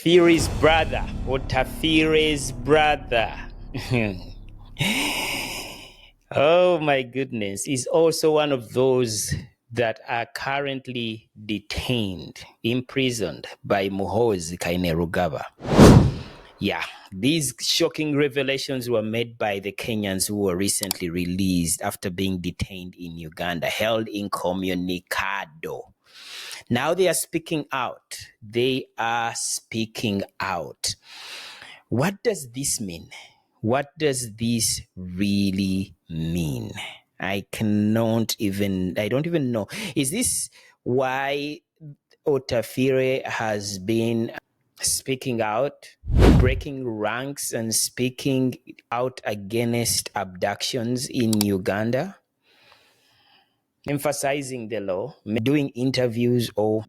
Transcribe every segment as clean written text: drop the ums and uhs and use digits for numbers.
Otafire's brother. Otafire's brother. Oh my goodness. Is also one of those that are currently detained, imprisoned by Muhoozi Kainerugaba. Yeah, these shocking revelations were made by the Kenyans who were recently released after being detained in Uganda, held incommunicado. Now they are speaking out. They are speaking out. What does this mean? What does this really mean? I don't even know. Is this why Otafire has been speaking out, breaking ranks and speaking out against abductions in Uganda, emphasizing the law, doing interviews or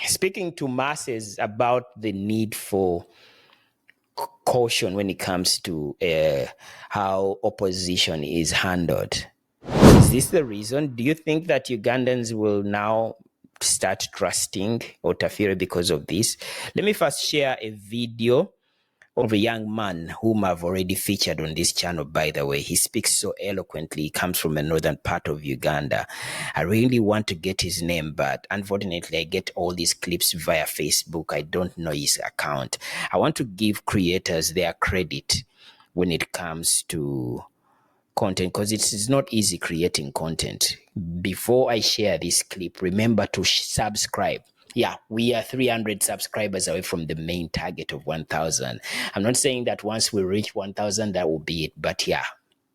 speaking to masses about the need for caution when it comes to how opposition is handled? Is this the reason? Do you think that Ugandans will now start trusting Otafire because of this? Let me first share a video of a young man whom I've already featured on this channel, by the way. He speaks so eloquently. He comes from a northern part of Uganda. I really want to get his name, but unfortunately, I get all these clips via Facebook. I don't know his account. I want to give creators their credit when it comes to content, because it's not easy creating content. Before I share this clip, remember to subscribe. Yeah, we are 300 subscribers away from the main target of 1,000. I'm not saying that once we reach 1,000, that will be it. But yeah,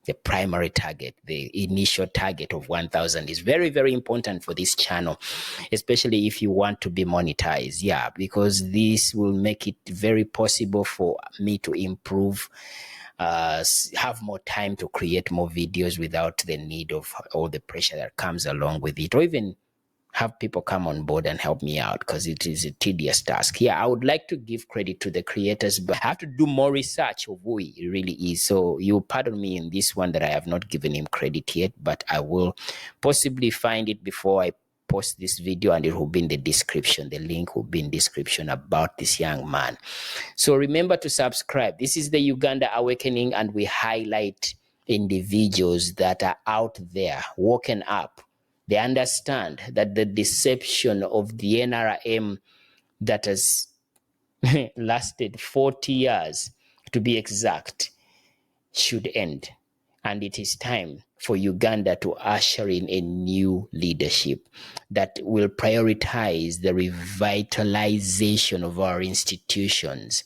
the primary target, the initial target of 1,000 is very, very important for this channel, especially if you want to be monetized. Yeah, because this will make it very possible for me to improve, have more time to create more videos without the need of all the pressure that comes along with it, or even have people come on board and help me out, because it is a tedious task. Yeah, I would like to give credit to the creators, but I have to do more research of who he really is. So you pardon me in this one that I have not given him credit yet, but I will possibly find it before I post this video, and it will be in the description. The link will be in description about this young man. So remember to subscribe. This is the Uganda Awakening, and we highlight individuals that are out there, woken up. They understand that the deception of the NRM that has lasted 40 years, to be exact, should end. And it is time for Uganda to usher in a new leadership that will prioritize the revitalization of our institutions,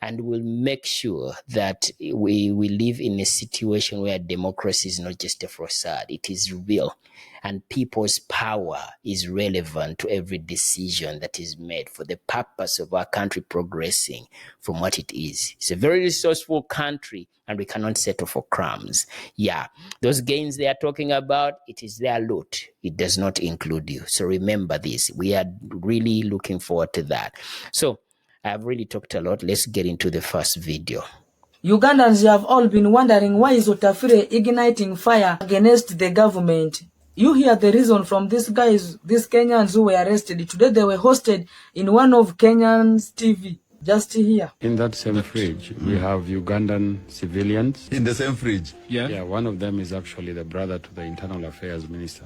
and will make sure that we live in a situation where democracy is not just a facade, it is real, and people's power is relevant to every decision that is made for the purpose of our country progressing from what it is. It's a very resourceful country, and we cannot settle for crumbs. Yeah, those gains they are talking about, it is their loot. It does not include you. So remember this. We are really looking forward to that. So I've really talked a lot. Let's get into the first video. Ugandans have all been wondering, why is Otafire igniting fire against the government? You hear the reason from these guys, these Kenyans who were arrested. Today they were hosted in one of Kenyan's TV. Just here. In that same fridge, we have Ugandan civilians. In the same fridge? Yeah. Yeah, one of them is actually the brother to the Internal Affairs Minister.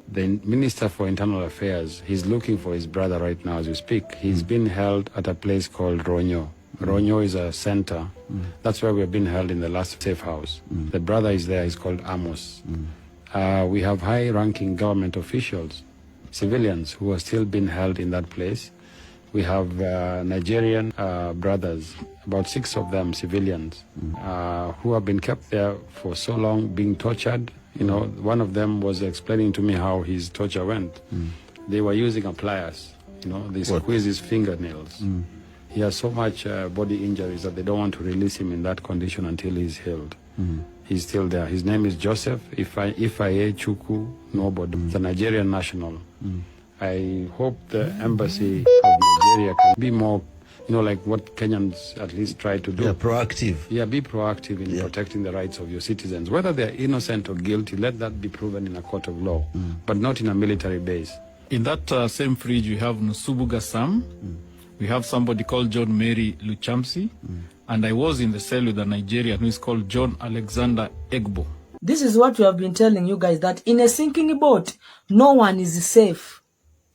The Minister for Internal Affairs, he's looking for his brother right now as we speak. He's been held at a place called Romeo. Romeo is a center. That's where we've been held in the last safe house. The brother is there, he's called Amos. We have high-ranking government officials, civilians, who are still being held in that place. We have Nigerian brothers, about 6 of them, civilians, who have been kept there for so long, being tortured. You know, one of them was explaining to me how his torture went. They were using a pliers, you know, they squeeze his fingernails. He has so much body injuries that they don't want to release him in that condition until he's healed. He's still there. His name is Joseph Ifaye Chuku Nobodo, the Nigerian national. I hope the embassy of Nigeria can be more, you know, like what Kenyans at least try to do. Yeah, proactive. Yeah, be proactive in protecting the rights of your citizens. Whether they're innocent or guilty, let that be proven in a court of law, but not in a military base. In that same fridge, we have Nsubuga Sam, We have somebody called John Mary Luchamsi, and I was in the cell with a Nigerian who is called John Alexander Egbo. This is what we have been telling you guys, that in a sinking boat, no one is safe.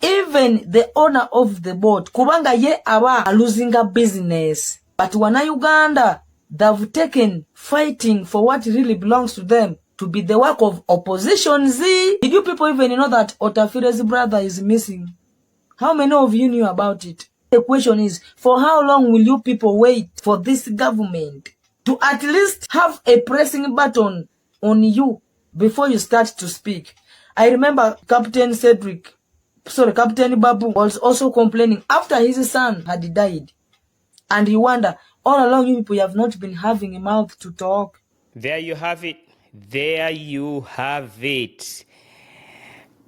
Even the owner of the boat, kubanga ye aba losing a business. But wana Uganda, they've taken fighting for what really belongs to them to be the work of opposition. Did you people even know that Otafire's brother is missing? How many of you knew about it? The question is, for how long will you people wait for this government to at least have a pressing button on you before you start to speak? I remember Captain Babu was also complaining after his son had died. And you wonder, all along you people have not been having a mouth to talk. There you have it. There you have it.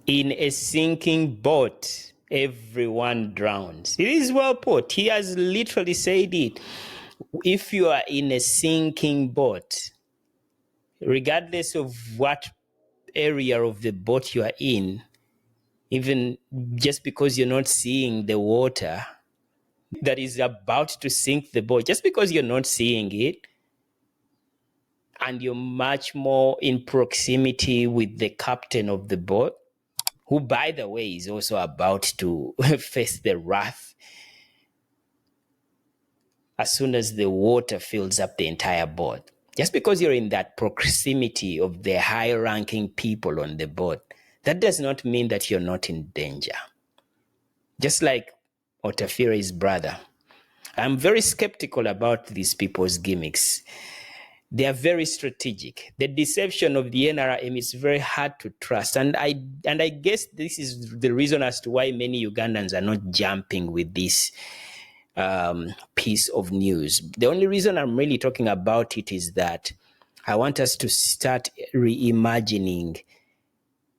In a sinking boat, everyone drowns. It is well put. He has literally said it. If you are in a sinking boat, regardless of what area of the boat you are in, even just because you're not seeing the water that is about to sink the boat, just because you're not seeing it, and you're much more in proximity with the captain of the boat, who, by the way, is also about to face the wrath as soon as the water fills up the entire boat. Just because you're in that proximity of the high-ranking people on the boat, that does not mean that you're not in danger. Just like Otafire's brother, I'm very skeptical about these people's gimmicks. They are very strategic. The deception of the NRM is very hard to trust. And I guess this is the reason as to why many Ugandans are not jumping with this piece of news. The only reason I'm really talking about it is that I want us to start reimagining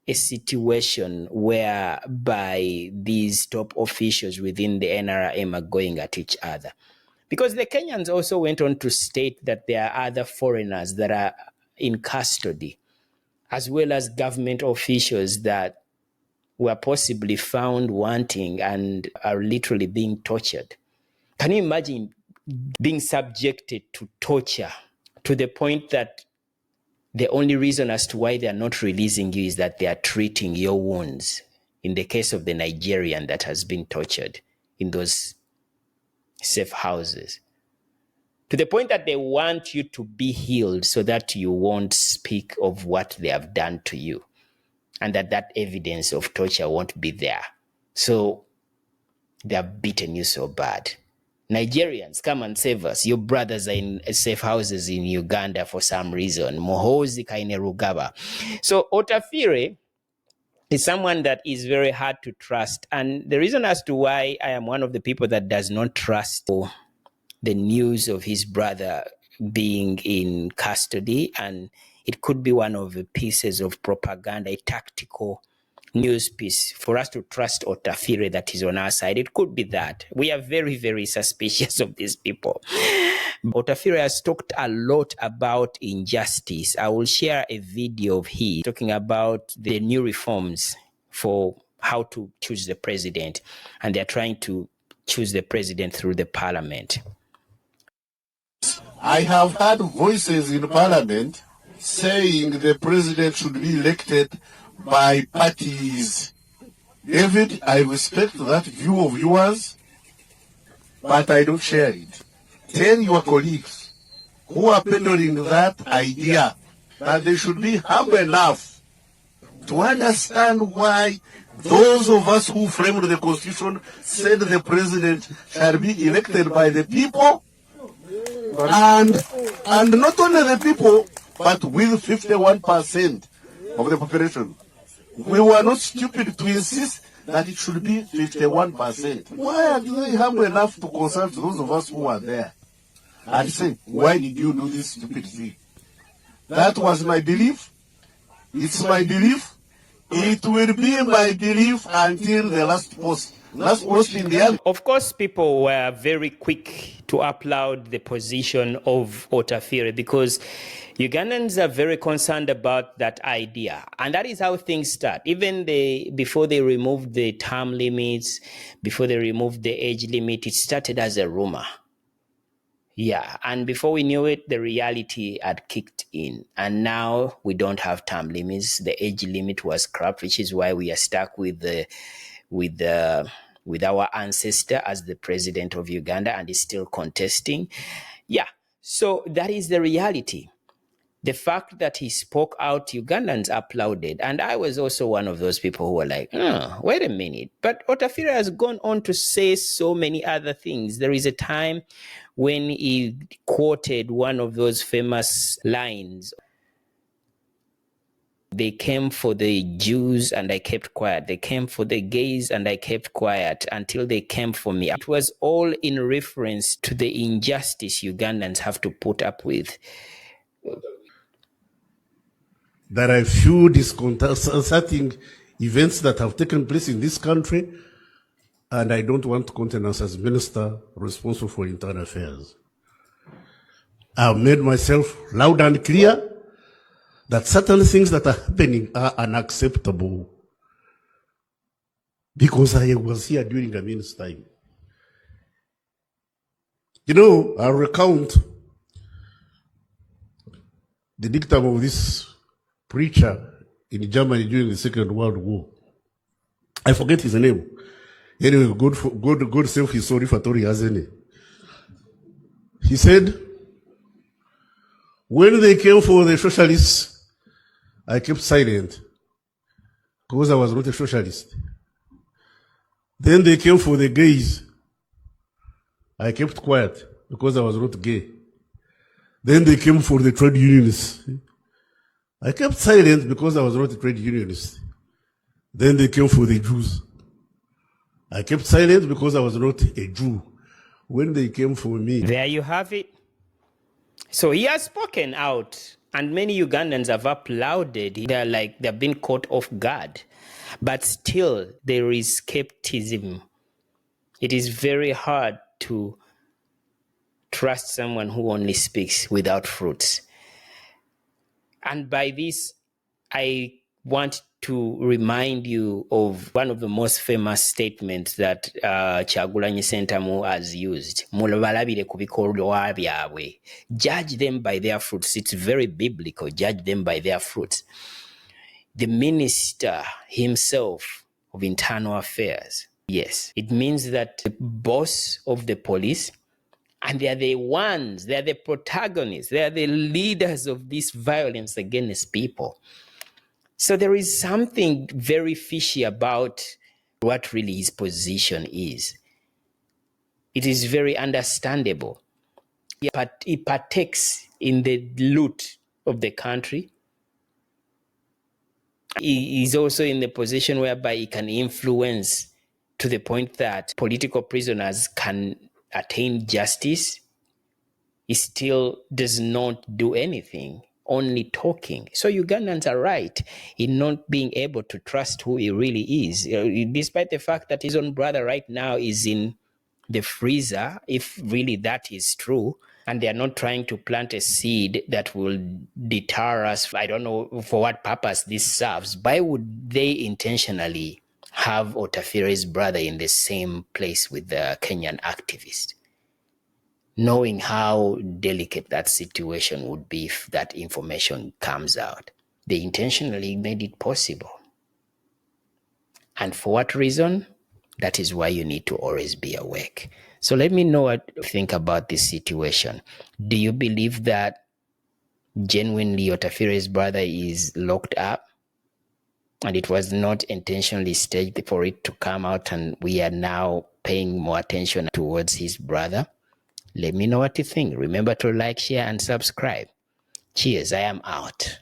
a situation whereby these top officials within the NRM are going at each other. Because the Kenyans also went on to state that there are other foreigners that are in custody, as well as government officials that were possibly found wanting and are literally being tortured. Can you imagine being subjected to torture to the point that the only reason as to why they are not releasing you is that they are treating your wounds? In the case of the Nigerian that has been tortured in those safe houses, to the point that they want you to be healed so that you won't speak of what they have done to you, and that evidence of torture won't be there. So they have beaten you so bad. Nigerians, come and save us. Your brothers are in safe houses in Uganda for some reason. Mohozi Kainerugaba. So Otafire is someone that is very hard to trust. And the reason as to why I am one of the people that does not trust the news of his brother being in custody, and it could be one of the pieces of propaganda, a tactical news piece for us to trust Otafire that is on our side. It could be that. We are very, very suspicious of these people. Otafire has talked a lot about injustice. I will share a video of him talking about the new reforms for how to choose the president, and they're trying to choose the president through the parliament. I have heard voices in parliament saying the president should be elected by parties. David, I respect that view of yours, but I don't share it. Tell your colleagues who are peddling that idea that they should be humble enough to understand why those of us who framed the Constitution said the president shall be elected by the people, and not only the people, but with 51% of the population. We were not stupid to insist that it should be 51%. Why are they humble enough to consult those of us who are there and say, why did you do this stupid thing? That was my belief. It's my belief. It will be my belief until the last post. Last post in the end. Of course, people were very quick to applaud the position of Otafire, because Ugandans are very concerned about that idea. And that is how things start. Even before they removed the term limits, before they removed the age limit, it started as a rumor. Yeah, and before we knew it, the reality had kicked in. And now we don't have term limits. The age limit was scrapped, which is why we are stuck with our ancestor as the president of Uganda, and is still contesting. Yeah, so that is the reality. The fact that he spoke out, Ugandans applauded. And I was also one of those people who were like, wait a minute. But Otafire has gone on to say so many other things. There is a time when he quoted one of those famous lines. They came for the Jews and I kept quiet. They came for the gays and I kept quiet until they came for me. It was all in reference to the injustice Ugandans have to put up with. There are a few disconcerting events that have taken place in this country, and I don't want countenance as minister responsible for internal affairs. I've made myself loud and clear that certain things that are happening are unacceptable, because I was here during Amin's time. You know, I'll recount the dictum of this preacher in Germany during the Second World War. I forget his name. Anyway, God save his soul if at all he has any. He said, when they came for the socialists, I kept silent because I was not a socialist. Then they came for the gays. I kept quiet because I was not gay. Then they came for the trade unionists. I kept silent because I was not a trade unionist. Then they came for the Jews. I kept silent because I was not a Jew. When they came for me. There you have it. So he has spoken out, and many Ugandans have applauded. They've been caught off guard. But still, there is skepticism. It is very hard to trust someone who only speaks without fruits. And by this, I want to remind you of one of the most famous statements that Kyagulanyi Ssentamu has used. Mulabalabire ku bikolwa byabwe. Judge them by their fruits. It's very biblical. Judge them by their fruits. The minister himself of internal affairs. Yes, it means that the boss of the police, and they are the protagonists, they are the leaders of this violence against people. So there is something very fishy about what really his position is. It is very understandable. But he partakes in the loot of the country. He is also in the position whereby he can influence to the point that political prisoners can attain justice. He still does not do anything, only talking. So Ugandans are right in not being able to trust who he really is, despite the fact that his own brother right now is in the freezer, if really that is true. And they are not trying to plant a seed that will deter us. I don't know for what purpose this serves. Why would they intentionally have Otafire's brother in the same place with the Kenyan activist, knowing how delicate that situation would be if that information comes out? They intentionally made it possible. And for what reason? That is why you need to always be awake. So let me know what you think about this situation. Do you believe that genuinely Otafire's brother is locked up and it was not intentionally staged for it to come out, and we are now paying more attention towards his brother? Let me know what you think. Remember to like, share, and subscribe. Cheers, I am out.